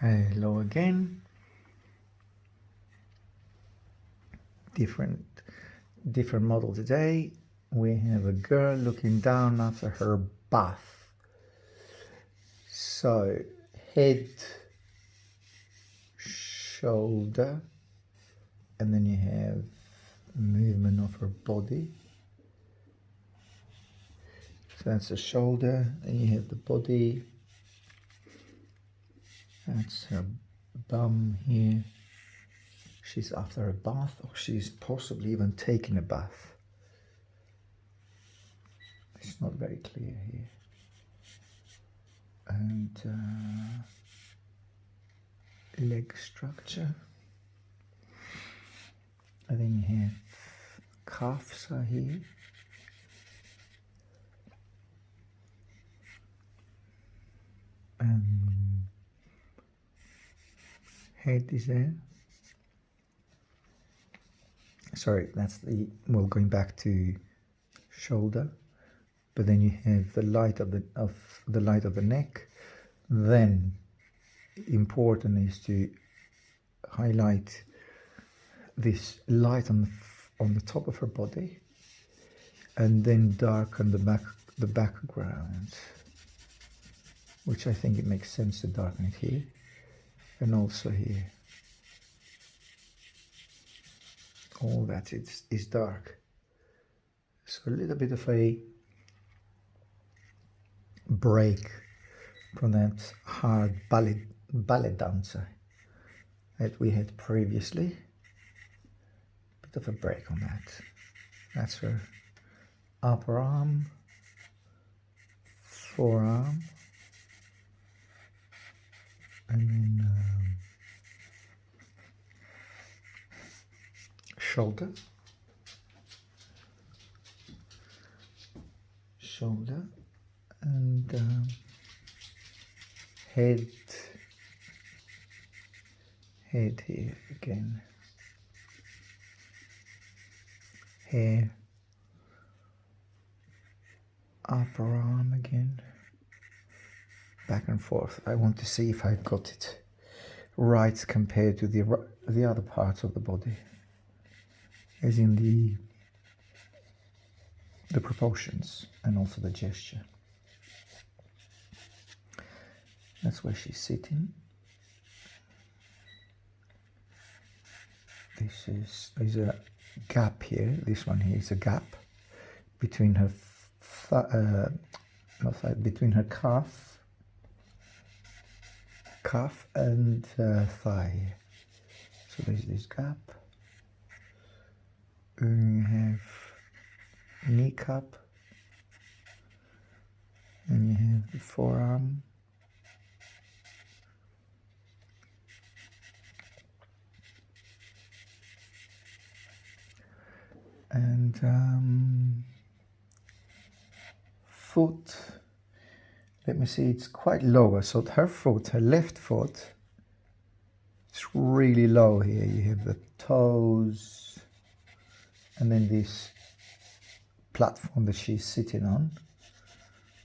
Hello again. Different model today. We have a girl looking down after her bath. So head, shoulder, and then you have movement of her body. So that's the shoulder, and you have the body. That's her bum here. She's after a bath, or she's possibly even taking a bath. It's not very clear here. And leg structure. And then you have calves are here. And head is there. Sorry, that's the, well, going back to shoulder. But then you have the light of the neck. Then important is to highlight this light on the top of her body, and then darken the background, which I think it makes sense to darken it here and also here. All that is dark. So a little bit of a break from that hard ballet dancer that we had previously. Bit of a break on that. That's her upper arm, forearm, and then shoulder, and head here again, hair, upper arm again, back and forth. I want to see if I've got it right compared to the other parts of the body, as in the proportions and also the gesture. That's where she's sitting. There's a gap here. This one here is a gap between her between her calf and thigh. So there's this gap. And you have kneecap, and you have the forearm, and foot. Let me see, it's quite lower. So her left foot, it's really low here. You have the toes, and then this platform that she's sitting on.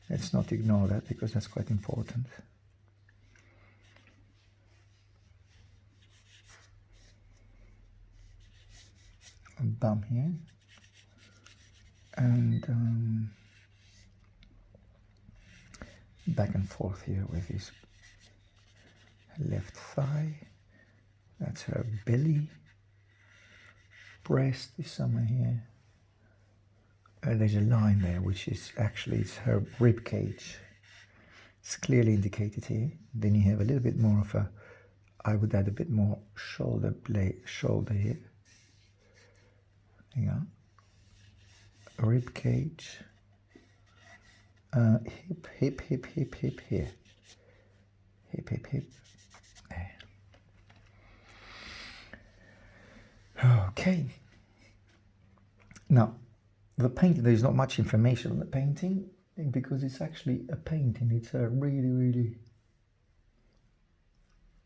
Let's not ignore that because that's quite important. Bum here, and back and forth here with his left thigh. That's her belly. Breast is somewhere here. There's a line there, which is actually it's her rib cage. It's clearly indicated here. Then you have a little bit more of a, I would add a bit more shoulder here. Hang on. Rib cage. Hip here. Hip. There. Okay. Now, the painting, there's not much information on the painting because it's actually a painting. It's a really, really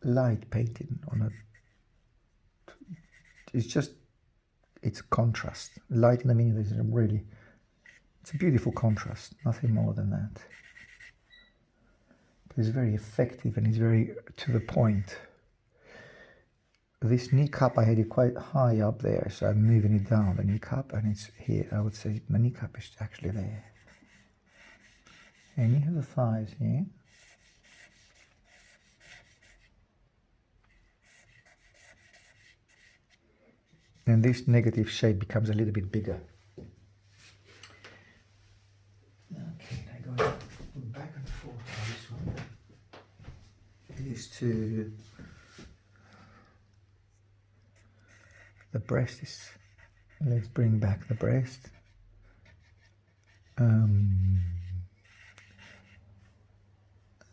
light painting on a, it's a contrast. Light in the meaning is it's a beautiful contrast, nothing more than that. It's very effective and it's very to the point. This kneecap, I had it quite high up there, so I'm moving it down, the kneecap, and it's here. I would say the kneecap is actually there. And you have the thighs here. And this negative shape becomes a little bit bigger. Okay, I go back and forth on this one. Is to the breast is. Let's bring back the breast. And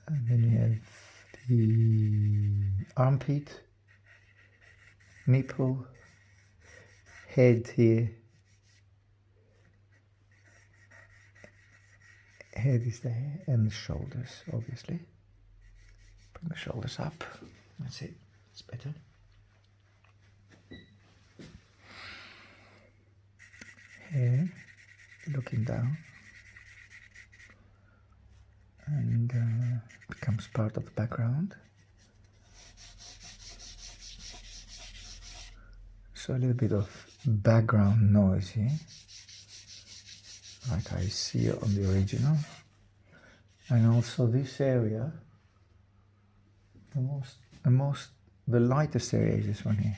then you have the armpit, nipple, head here. Head is there, and the shoulders, obviously. Bring the shoulders up. That's it. It's better. Here, looking down, and becomes part of the background. So a little bit of background noise here, like I see it on the original. And also this area, the lightest area is this one here,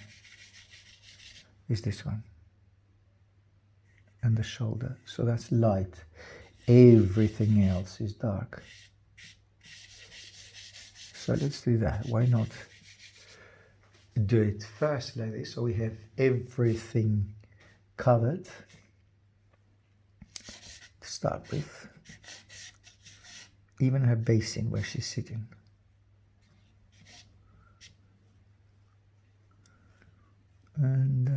is this one. And the shoulder, so that's light. Everything else is dark. So let's do that. Why not do it first like this, so we have everything covered to start with. Even her basin where she's sitting. And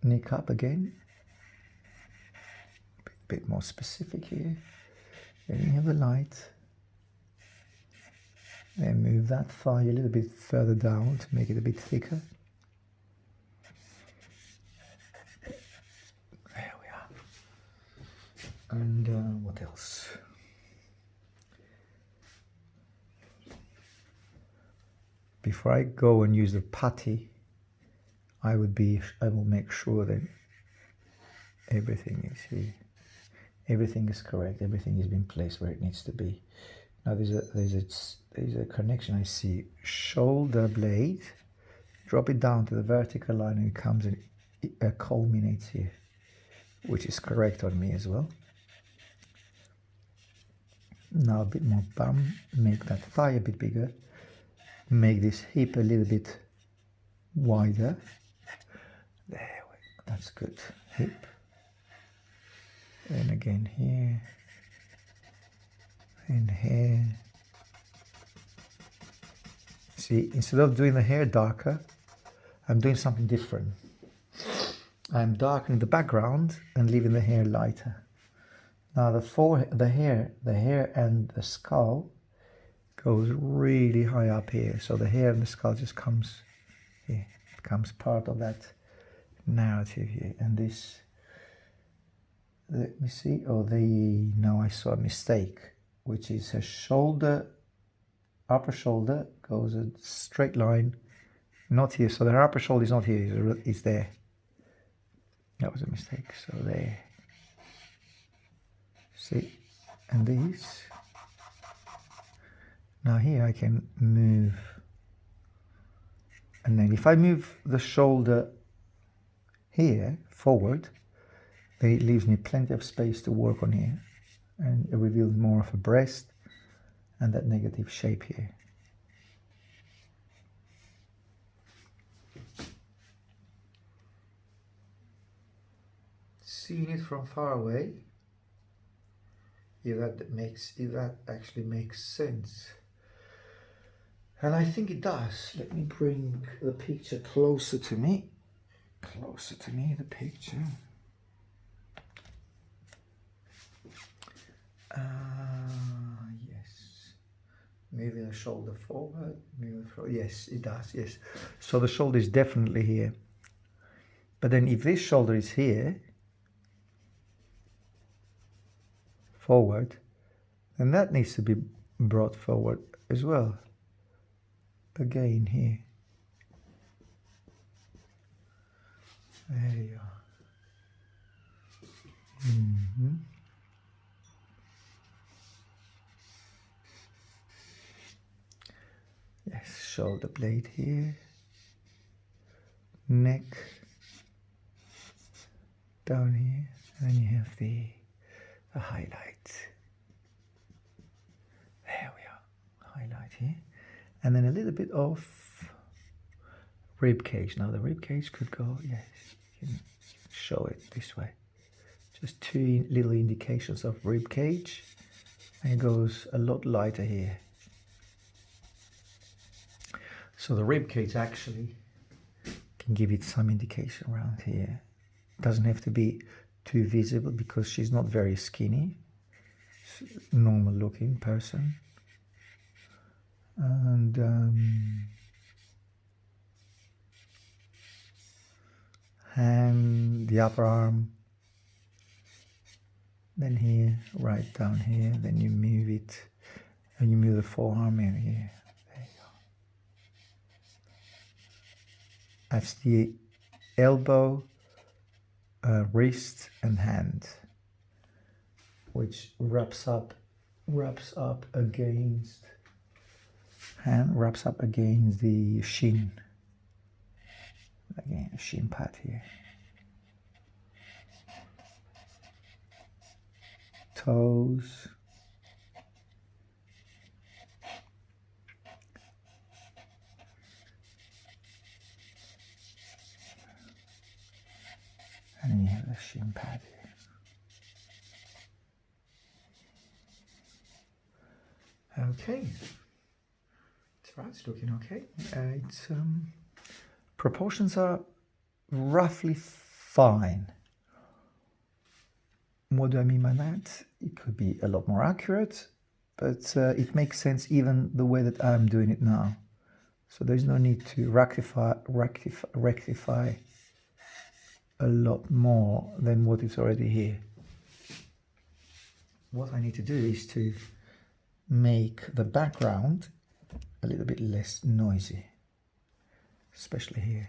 kneecap again, a bit more specific here. Then you have the light. Then move that thigh a little bit further down to make it a bit thicker. There we are. And what else? Before I go and use the putty, I will make sure that everything is here. Everything is correct. Everything has been placed where it needs to be. Now there's a connection. I see shoulder blade. Drop it down to the vertical line, and it comes and it culminates here, which is correct on me as well. Now a bit more bum. Make that thigh a bit bigger. Make this hip a little bit wider. There we go. That's good. Hip. And again here. And here. See, instead of doing the hair darker, I'm doing something different. I'm darkening the background and leaving the hair lighter. Now the hair and the skull goes really high up here. So the hair and the skull just comes here. It becomes part of that narrative here. And this, let me see. Now I saw a mistake, which is her shoulder, upper shoulder goes a straight line, not here. So her upper shoulder is not here, it's there. That was a mistake. So there. See? And these. Now here I can move. And then if I move the shoulder here forward, then it leaves me plenty of space to work on here. And it reveals more of a breast and that negative shape here. Seeing it from far away, if that actually makes sense. And I think it does. Let me bring the picture closer to me. Closer to me, the picture. Yes. Moving the shoulder forward. Yes, it does. Yes. So the shoulder is definitely here. But then if this shoulder is here, forward, then that needs to be brought forward as well. Again here. There you are. Yes, shoulder blade here. Neck. Down here. And then you have the highlight. There we are. Highlight here. And then a little bit of rib cage. Now the rib cage could go, yes, you can show it this way. Just two little indications of rib cage, and it goes a lot lighter here. So the rib cage actually can give it some indication around here. Doesn't have to be too visible because she's not very skinny. Normal looking person. And hand, the upper arm, then here, right down here, then you move it, and you move the forearm in here. There you go. That's the elbow, wrist, and hand, which wraps up against hand, wraps up against the shin. Again, a shin pad here. Toes. And then you have the shin pad here. Okay. That's right, it's looking okay. Proportions are roughly fine. What do I mean by that? It could be a lot more accurate, but it makes sense even the way that I'm doing it now. So there's no need to rectify a lot more than what is already here. What I need to do is to make the background a little bit less noisy, especially here.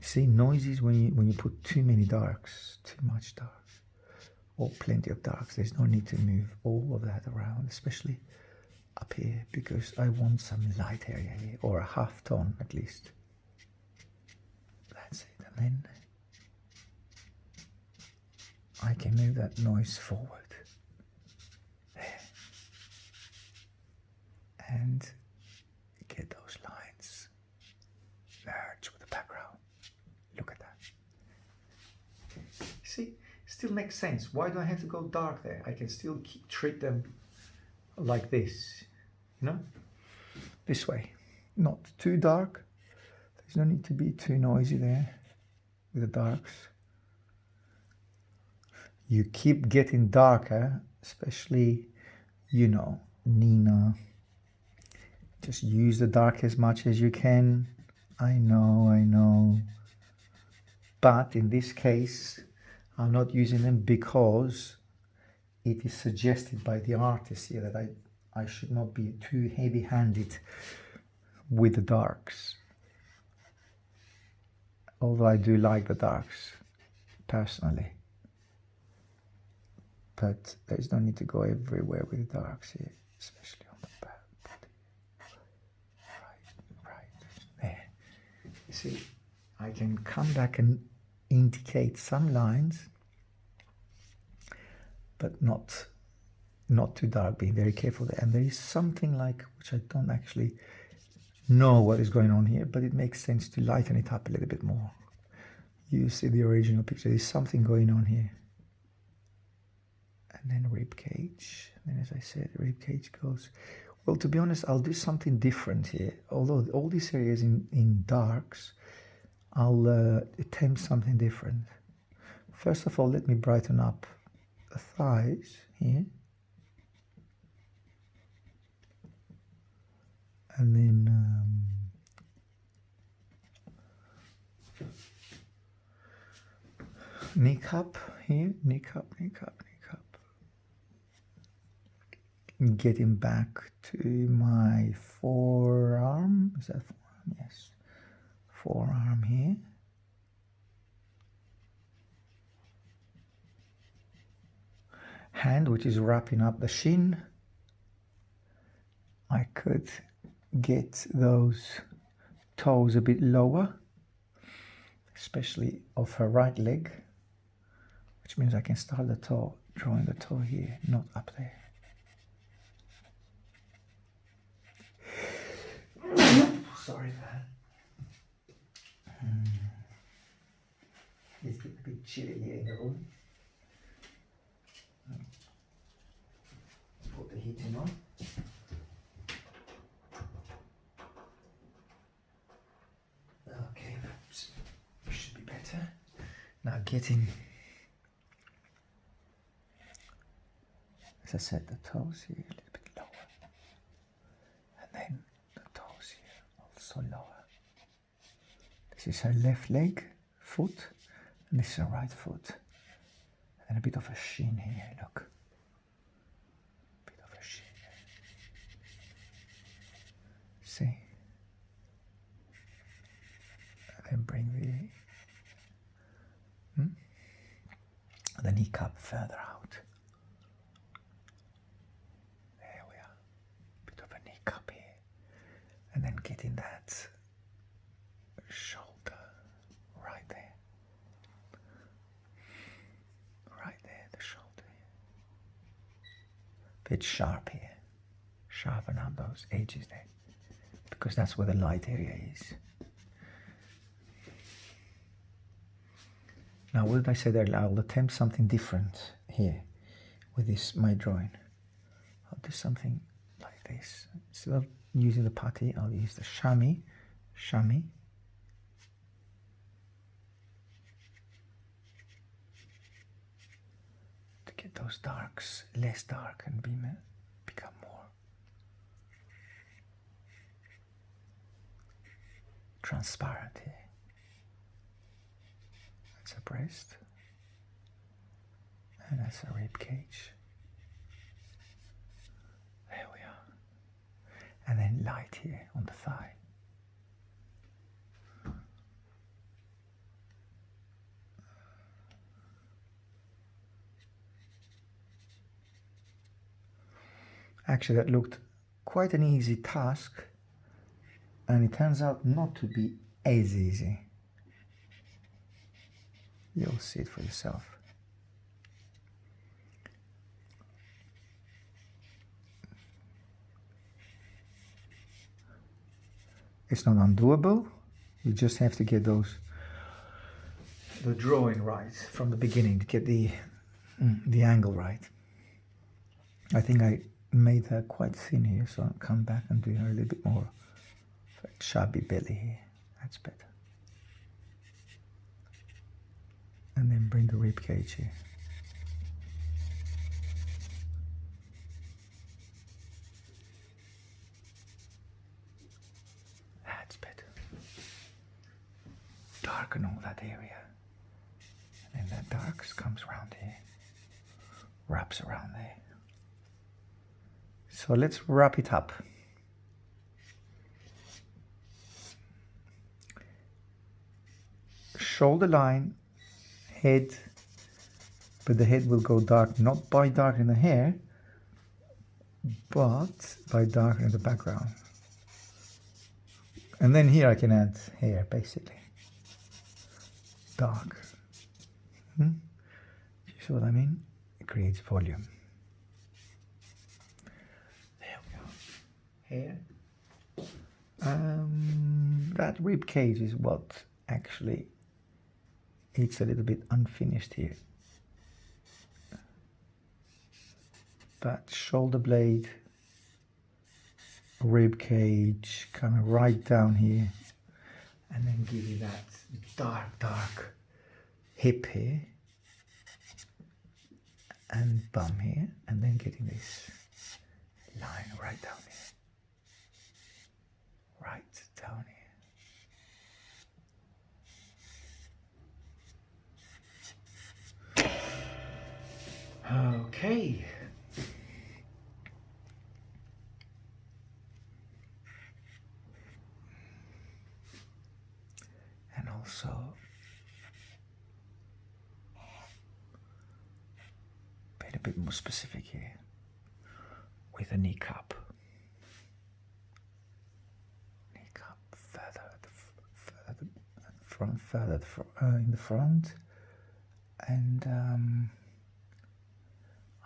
See, noisy is when you put too many darks, too much dark, or plenty of darks. There's no need to move all of that around, especially up here, because I want some light area here, or a half tone at least. That's it, and then I can move that noise forward. There. And get those lines merge with the background. Look at that. See, still makes sense. Why do I have to go dark there? I can still treat them like this, you know? This way. Not too dark. There's no need to be too noisy there with the darks. You keep getting darker, especially, you know, Nina. Just use the dark as much as you can. I know. But in this case, I'm not using them because it is suggested by the artist here that I should not be too heavy-handed with the darks. Although I do like the darks, personally. But there's no need to go everywhere with the darks here, especially on the back body. Right, there. You see, I can come back and indicate some lines, but not too dark, being very careful there. And there is something like, which I don't actually know what is going on here, but it makes sense to lighten it up a little bit more. You see the original picture, there's something going on here. And then rib cage. And then, as I said, rib cage goes. Well, to be honest, I'll do something different here. Although all these areas in darks, I'll attempt something different. First of all, let me brighten up the thighs here. And then kneecap here, kneecap. Getting back to my forearm. Is that forearm? Yes. Forearm here. Hand, which is wrapping up the shin. I could get those toes a bit lower, especially of her right leg, which means I can start the toe, drawing the toe here, not up there. Sorry for that. It's getting a bit chilly here in the room. Put the heating on. Okay, that should be better. Now getting, as I said, the toes here a little bit lower. And then the toes here also lower. This is her left leg, foot, and this is her right foot. And a bit of a shin here, look. A bit of a shin. See? And then bring the kneecap further out. There we are. Bit of a kneecap here. And then getting that shoulder right there. Right there, the shoulder. Bit sharp here. Sharpen up those edges there. Because that's where the light area is. Now, what did I say there? I'll attempt something different here with this, my drawing. I'll do something like this. Instead of using the putty, I'll use the chamois. To get those darks less dark and become more transparent here. That's a breast, and that's a rib cage. There we are. And then light here on the thigh. Actually, that looked quite an easy task, and it turns out not to be as easy. You'll see it for yourself. It's not undoable. You just have to get the drawing right from the beginning, to get the angle right. I think I made her quite thin here, so I'll come back and do her a little bit more chubby belly here. That's better. And then bring the rib cage here. That's better. Darken all that area. And then that dark comes around here. Wraps around there. So let's wrap it up. Shoulder line, head, but the head will go dark not by darkening the hair, but by darkening the background. And then here I can add hair, basically. Dark. You see what I mean? It creates volume. There we go. Hair. That rib cage is what actually it's a little bit unfinished here. But shoulder blade, rib cage, kind of right down here, and then give you that dark hip here, and bum here, and then getting this line right down here. Right down here. Okay. And also being a bit more specific here with a kneecap. Kneecap further in the front, and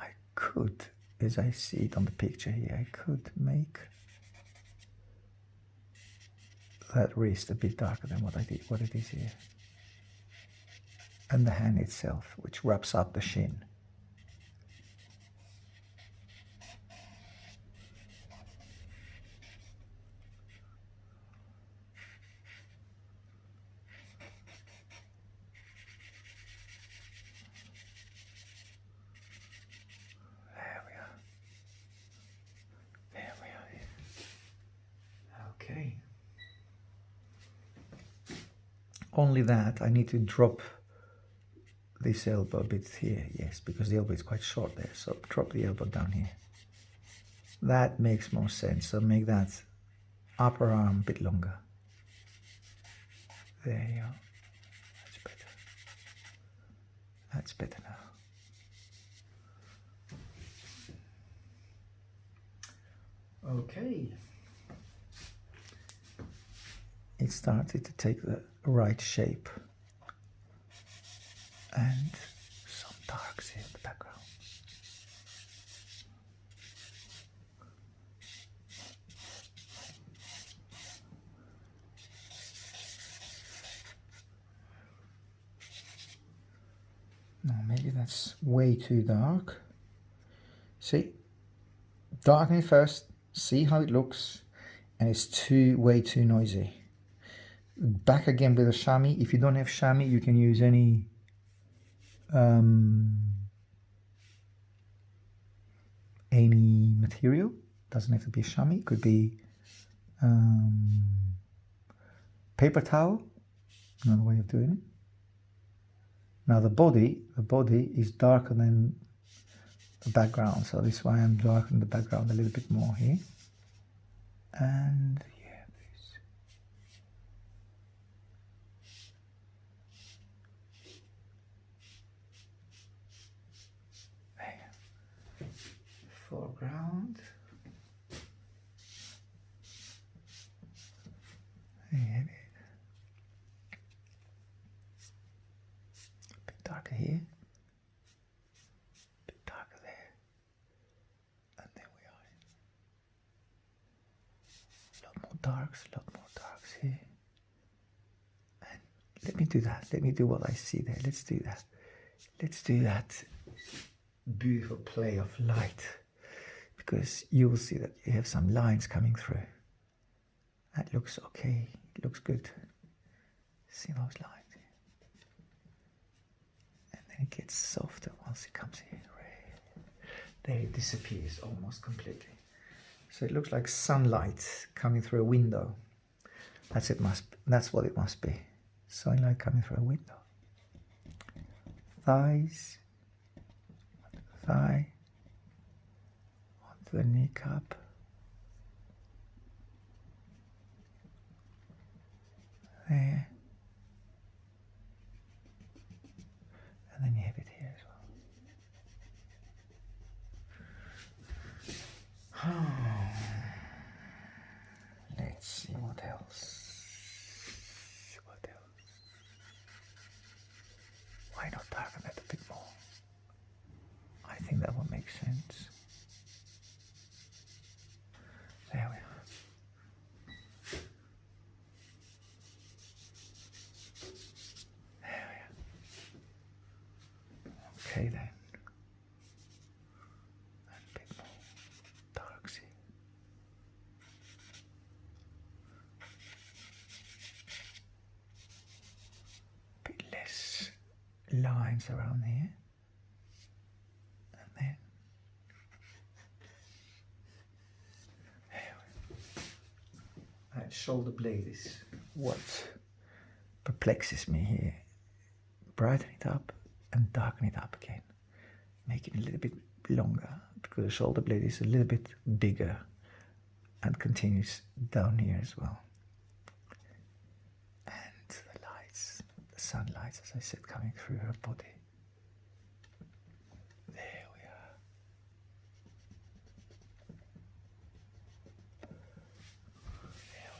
I could, as I see it on the picture here, I could make that wrist a bit darker than what it is here, and the hand itself, which wraps up the shin. There we are. Okay. Only that I need to drop this elbow a bit here, yes, because the elbow is quite short there, so drop the elbow down here. That makes more sense, so make that upper arm a bit longer. There you go. That's better. That's better now. Okay. It started to take the right shape. And some darks here in the background. No, maybe that's way too dark. See, darken it first, see how it looks, and it's way too noisy. Back again with a chamois. If you don't have chamois, you can use any material. Doesn't have to be chamois. It could be paper towel. Another way of doing it. Now the body is darker than the background, so this is why I'm darkening the background a little bit more here. And yeah, this. There. Foreground. There. A bit darker here. A bit darker there. And there we are. A lot more darks here. And let me do that. Let me do what I see there. Let's do that. Let's do that beautiful play of light, because you will see that you have some lines coming through. That looks okay. It looks good. See those lines? And then it gets softer once it comes here. There it disappears almost completely. So it looks like sunlight coming through a window. That's what it must be. Sunlight coming through a window. Thighs, thigh, onto the kneecap. There. And then you have it here as well. Let's see what else. Why not darken it a bit more? I think that would make sense. There we are. There we are. Okay then. And a bit more darks here. A bit less lines around here. And then that shoulder blade is what perplexes me here. Brighten it up and darken it up again. make it a little bit longer because the shoulder blade is a little bit bigger and continues down here as well. And the lights, the sunlight, as I said, coming through her body. There we are. There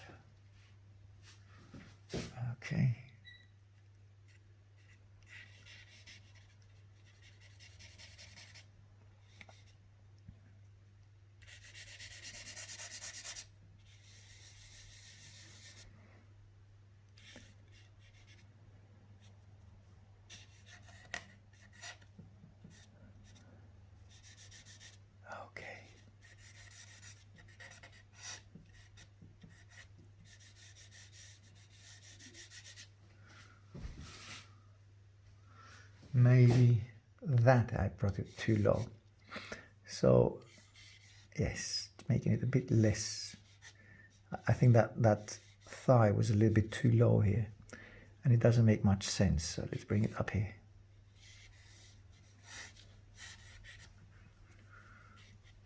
we are. Okay. Maybe that I brought it too low. So yes, making it a bit less. I think that thigh was a little bit too low here and it doesn't make much sense. So let's bring it up here.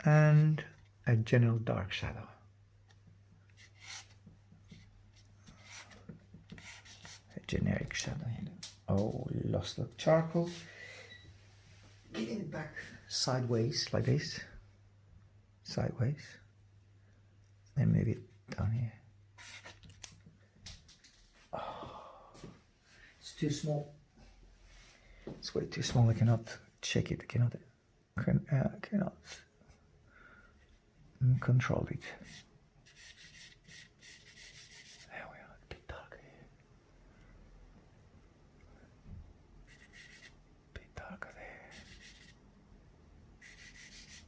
And a general dark shadow. A generic shadow here. Oh, lost the charcoal. Getting it back sideways like this. Sideways. Then maybe down here. Oh, it's too small. It's way too small. I cannot check it. I cannot control it. There we are. A bit darker here. Bit darker there.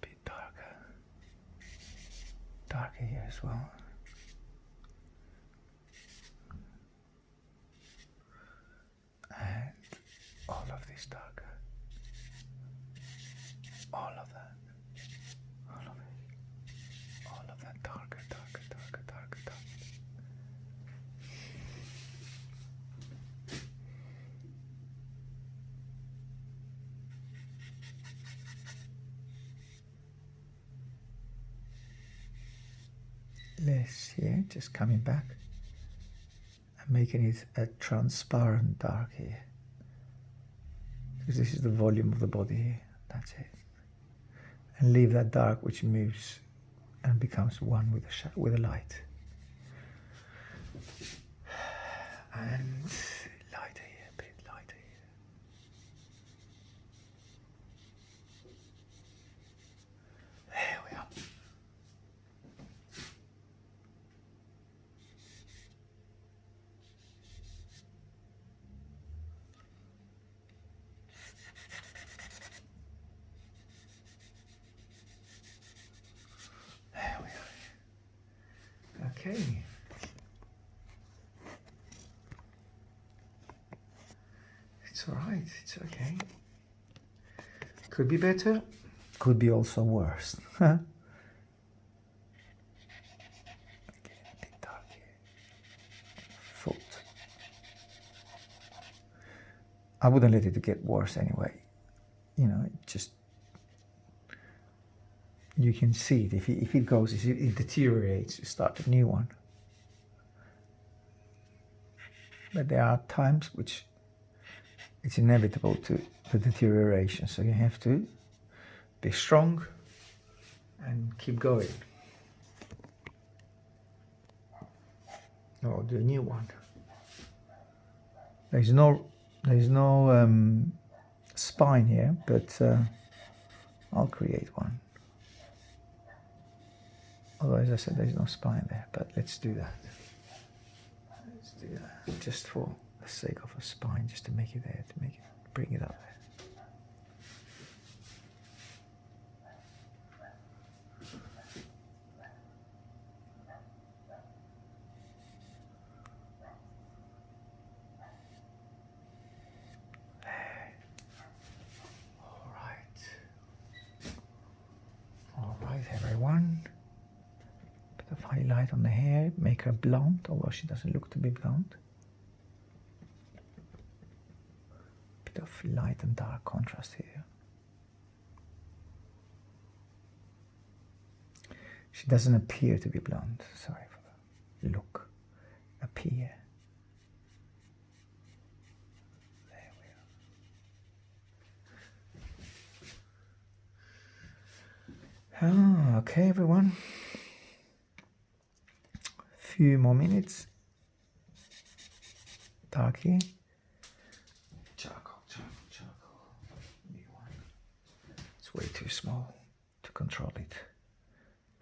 Bit darker. Darker here as well. And all of this darker. All of that. All of it. All of that darker, darker, darker, darker, darker. Less here, just coming back and making it a transparent dark here. Because this is the volume of the body here. That's it. And leave that dark which moves and becomes one with the light. And lighter here, a bit lighter here. There we are. There we are. Okay. It's all right. It's okay. Could be better. Could be also worse. Okay, a bit dark here. Foot. I wouldn't let it get worse anyway. You know, it just, you can see it. If it goes, if it deteriorates, you start a new one. But there are times which it's inevitable to the deterioration. So you have to be strong and keep going. Or do a new one. There's no spine here, but I'll create one. Although, as I said, there's no spine there, but let's do that. Let's do that just for the sake of a spine, just to make it there, bring it up there. All right, everyone. Bit of highlight on the hair, make her blonde, although she doesn't look to be blonde. Bit of light and dark contrast here. She doesn't appear to be blonde. Sorry for the look. Appear. There we are. Oh, okay, everyone. Few more minutes. Dark here. Charcoal. New one. It's way too small to control it.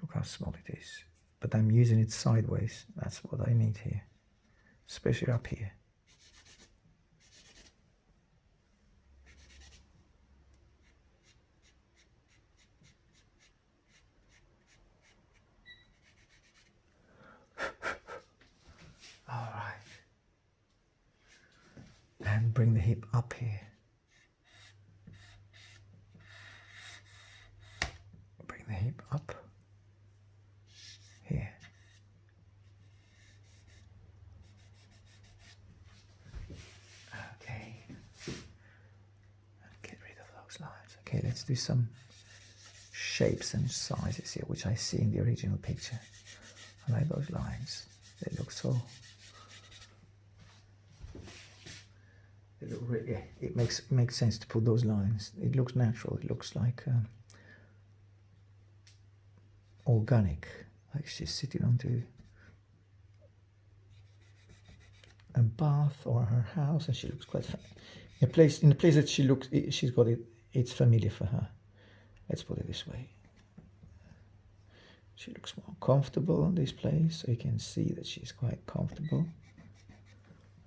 Look how small it is. But I'm using it sideways. That's what I need here. Especially up here. Alright. And bring the hip up here. Bring the hip up. Here. Okay. Get rid of those lines. Okay, let's do some shapes and sizes here, which I see in the original picture. I like those lines. They look so... They look really, yeah, it makes sense to put those lines. It looks natural. It looks like organic. Like she's sitting onto a bath or her house, and she looks quite in a place that she's got it. It's familiar for her. Let's put it this way. She looks more comfortable in this place, so you can see that she's quite comfortable.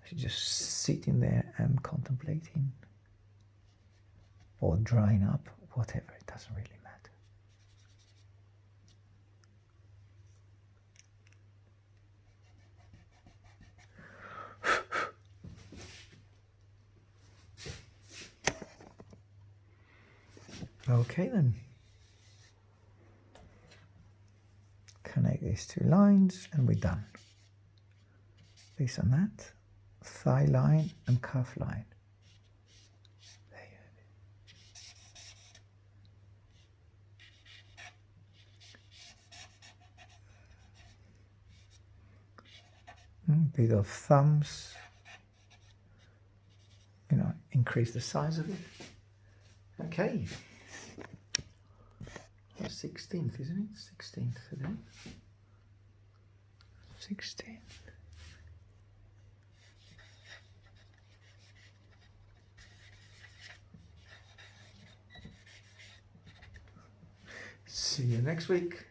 She's just sitting there and contemplating, or drying up, whatever. It doesn't really matter. Okay then. Connect these two lines and we're done. This and that. Thigh line and calf line. There you have it. Bit of thumbs. Increase the size of it. Okay. 16th, isn't it? 16th today. 16th. See you next week.